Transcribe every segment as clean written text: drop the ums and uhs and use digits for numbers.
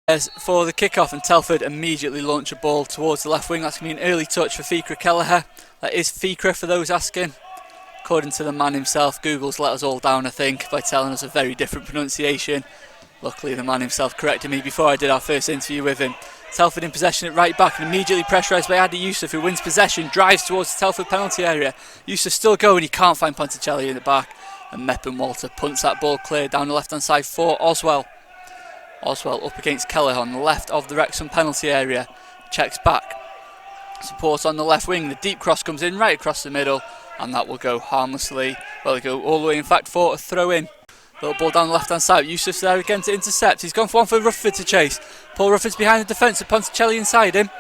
As for the kickoff, and Telford immediately launch a ball towards the left wing. That's going to be an early touch for Fiacre Kelleher. That is Fiacre for those asking. According to the man himself, Google's let us all down, I think, by telling us a very different pronunciation. Luckily the man himself corrected me before I did our first interview with him. Telford in possession at right back and immediately pressurised by Adi Yusuf, who wins possession, drives towards the Telford penalty area. Yusuf still going, he can't find Ponticelli in the back, and Meppen Walter punts that ball clear down the left hand side for Oswell. Oswell up against Kelleher on the left of the Wrexham penalty area. Checks back. Support on the left wing. The deep cross comes in right across the middle, and that will go harmlessly. Well, it'll go all the way, in fact, for a throw in. Little ball down the left hand side. Yusuf's there again to intercept. He's gone for one for Rufford to chase. Paul Rufford's behind the defence with Ponticelli inside him.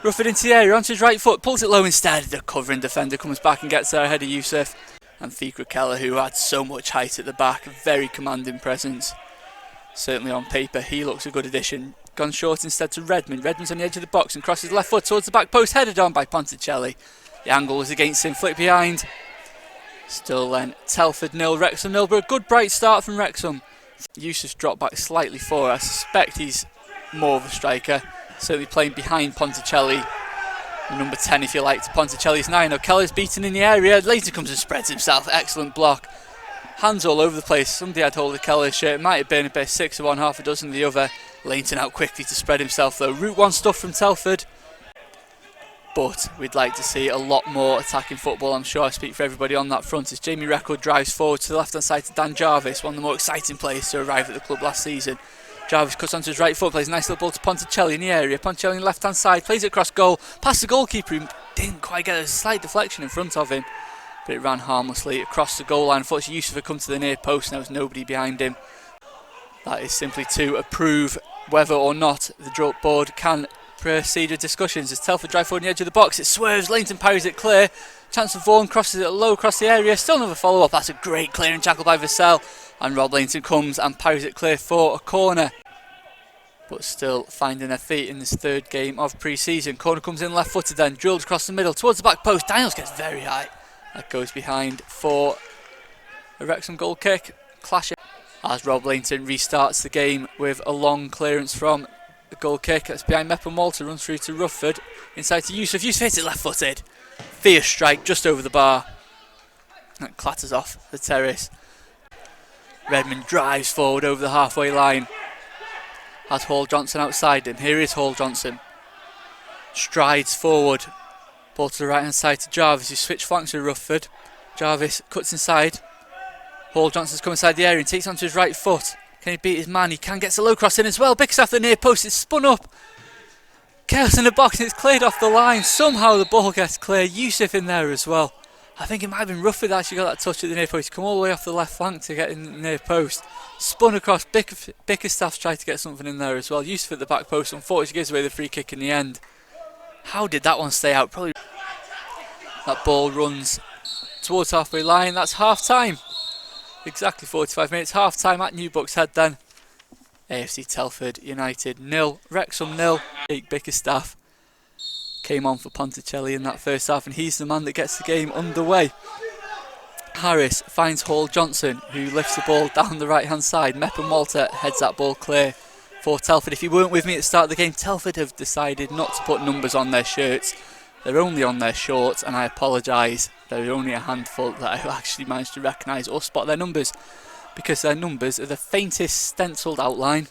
Rufford into the area onto his right foot. Pulls it low instead. The covering defender comes back and gets there ahead of Yusuf. And Fiacre Kelleher, who had so much height at the back, a very commanding presence. Certainly on paper, he looks a good addition. Gone short instead to Redmond. Redmond's on the edge of the box and crosses left foot towards the back post, headed on by Ponticelli. The angle was against him, flick behind. Still then, Telford 0, Wrexham 0, but a good bright start from Wrexham. Yusuf's dropped back slightly forward. I suspect he's more of a striker. Certainly playing behind Ponticelli. Number 10, if you like, to Ponticelli's 9. Kelleher's beaten in the area. Later comes and spreads himself. Excellent block. Hands all over the place. Somebody had hold of Kelleher's shirt. It might have been a bit 6 of one, half a dozen of the other. Leighton out quickly to spread himself though. Route 1 stuff from Telford. But we'd like to see a lot more attacking football. I'm sure I speak for everybody on that front as Jamie Record drives forward to the left hand side to Dan Jarvis, one of the more exciting players to arrive at the club last season. Jarvis cuts onto his right foot, plays a nice little ball to Ponticelli in the area. Ponticelli on the left hand side, plays it across goal, past the goalkeeper who didn't quite get a slight deflection in front of him. But it ran harmlessly across the goal line. Unfortunately, Yusuf had come to the near post and there was nobody behind him. That is simply to approve whether or not the drop board can proceed with discussions. As Telford drive forward on the edge of the box, it swerves, Leighton parries it clear. Chance for Vaughan, crosses it low across the area. Still another follow up. That's a great clearing tackle by Vassell. And Rob Leighton comes and parries it clear for a corner. But still finding their feet in this third game of pre-season. Corner comes in left footed then, drilled across the middle towards the back post. Daniels gets very high. That goes behind for a Wrexham goal kick. Clash as Rob Leighton restarts the game with a long clearance from the goal kick. That's behind Meppen Walter, runs through to Rufford. Inside to Yusuf. Yusuf hits it left footed. Fierce strike just over the bar. That clatters off the terrace. Redmond drives forward over the halfway line. Has Hall Johnson outside him. Here is Hall Johnson. Strides forward. Ball to the right hand side to Jarvis, who switch flanks with Rufford. Jarvis cuts inside. Hall Johnson's come inside the area and takes onto his right foot. Can he beat his man? He can. Gets a low cross in as well. Bickerstaff the near post. It's spun up. Chaos in the box and it's cleared off the line. Somehow the ball gets clear. Yusuf in there as well. I think it might have been Rufford that actually got that touch at the near post. Come all the way off the left flank to get in the near post. Spun across. Bickerstaff's tried to get something in there as well. Yusuf at the back post. Unfortunately gives away the free kick in the end. How did that one stay out? Probably. That ball runs towards halfway line. That's half time. Exactly 45 minutes. Half time at New Bucks Head then. AFC Telford United 0. Wrexham 0. Jake Bickerstaff came on for Ponticelli in that first half and he's the man that gets the game underway. Harris finds Hall Johnson who lifts the ball down the right hand side. Meppen Walter heads that ball clear for Telford. If you weren't with me at the start of the game, Telford have decided not to put numbers on their shirts. They're only on their shorts and I apologise. There are only a handful that I actually managed to recognise or spot their numbers because their numbers are the faintest stencilled outline.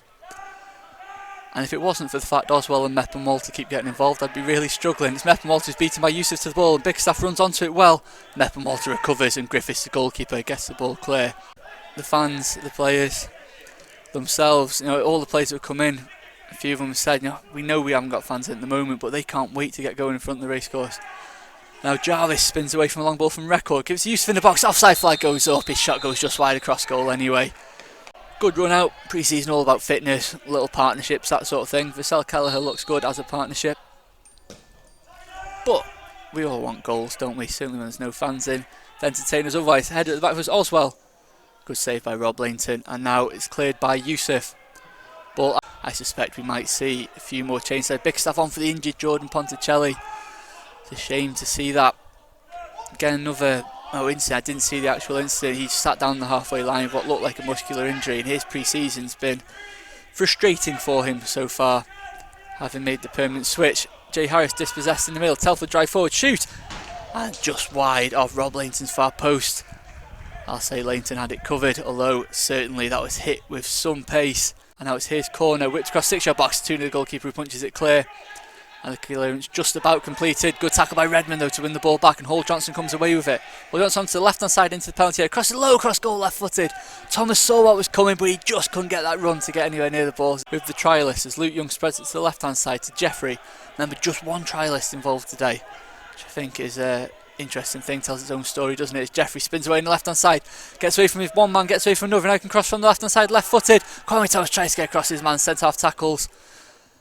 And if it wasn't for the fact Oswell and Meppen Walter keep getting involved, I'd be really struggling. It's Meppen Walter who's beaten by Yusuf to the ball and Bickerstaff runs onto it well. Meppen Walter recovers and Griffiths, the goalkeeper, gets the ball clear. The fans, the players themselves, all the players that have come in, a few of them have said, we know we haven't got fans at the moment, but they can't wait to get going in front of the racecourse. Now Jarvis spins away from a long ball from Record, gives Yusuf in the box, offside flag goes up, his shot goes just wide across goal anyway. Good run out, pre-season all about fitness, little partnerships, that sort of thing. Fiacre Kelleher looks good as a partnership. But we all want goals, don't we? Certainly when there's no fans in to entertain us. Otherwise, header at the back was Oswell. Good save by Rob Leighton, and now it's cleared by Yusuf. But I suspect we might see a few more changes there. Bickerstaff on for the injured Jordan Ponticelli. It's a shame to see that. Again, another incident. I didn't see the actual incident. He sat down the halfway line with what looked like a muscular injury, and his pre-season's been frustrating for him so far, having made the permanent switch. Jay Harris dispossessed in the middle. Telford drive forward, shoot, and just wide of Rob Lainton's far post. I'll say Lainton had it covered, although certainly that was hit with some pace. And now it's his corner, whipped across 6-yard box, 2 to the goalkeeper who punches it clear. And the clearance just about completed. Good tackle by Redmond though to win the ball back, and Hall Johnson comes away with it. Hall Johnson onto the left hand side into the penalty area, crosses low, cross goal, left footed. Thomas saw what was coming, but he just couldn't get that run to get anywhere near the ball. With the trialist, as Luke Young spreads it to the left hand side to Jeffrey. Remember, just one trialist involved today, which I think is a interesting thing, tells its own story, doesn't it? As Jeffrey spins away on the left hand side, gets away from his one man, gets away from another, now can cross from the left hand side, left footed. Kwame Thomas tries to get across his man, centre half tackles,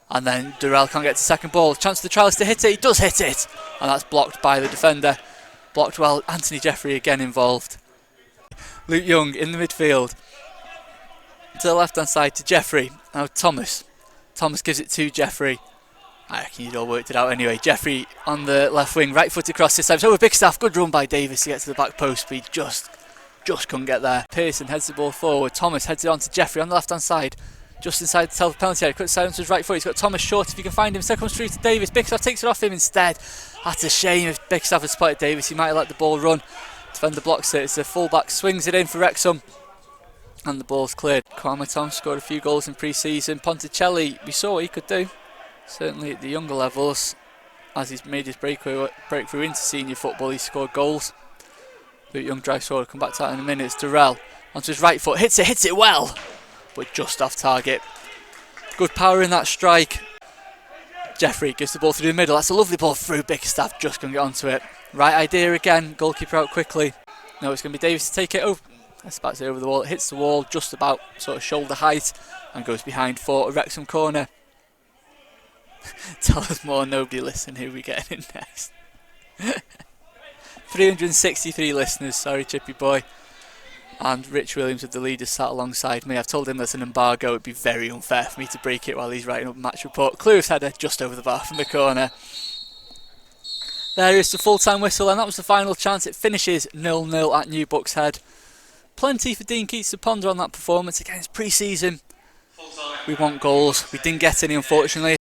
and then Durrell can't get to second ball. Chance for the trialist to hit it, he does hit it, and that's blocked by the defender. Blocked well. Anthony Jeffrey again involved. Luke Young in the midfield to the left hand side to Jeffrey. Now Thomas gives it to Jeffrey. I reckon he'd all worked it out anyway. Jeffrey on the left wing, right footed cross this time. It's over Bickerstaff. Good run by Davis to get to the back post, but he just couldn't get there. Pearson heads the ball forward. Thomas heads it on to Jeffrey on the left hand side, just inside the Telford penalty area. Cuts side onto his right foot. He's got Thomas short if you can find him. Instead comes through to Davis. Bickerstaff takes it off him instead. That's a shame. If Bickerstaff had spotted Davis, he might have let the ball run. Defender blocks it. It's the fullback swings it in for Wrexham, and the ball's cleared. Kwame Thomas scored a few goals in pre-season. Ponticelli, we saw what he could do, certainly at the younger levels. As he's made his breakthrough into senior football, he's scored goals. Luke Young drives forward, come back to that in a minute. It's Durrell onto his right foot, hits it well, but just off target. Good power in that strike. Jeffrey gives the ball through the middle. That's a lovely ball through. Bickerstaff just couldn't get onto it. Right idea again. Goalkeeper out quickly. No, it's going to be Davis to take it over. That's about to say over the wall. It hits the wall just about sort of shoulder height and goes behind for a Wrexham corner. Tell us more. Nobody listen. Who are we getting in next? 363 listeners. Sorry, Chippy boy. And Rich Williams of the Leaders sat alongside me. I've told him there's an embargo. It'd be very unfair for me to break it while he's writing up a match report. Cleworth header just over the bar from the corner. There is the full-time whistle, and that was the final chance. It finishes 0-0 at New Bucks Head. Plenty for Dean Keats to ponder on that performance. Again, it's pre-season. We want goals. We didn't get any, unfortunately.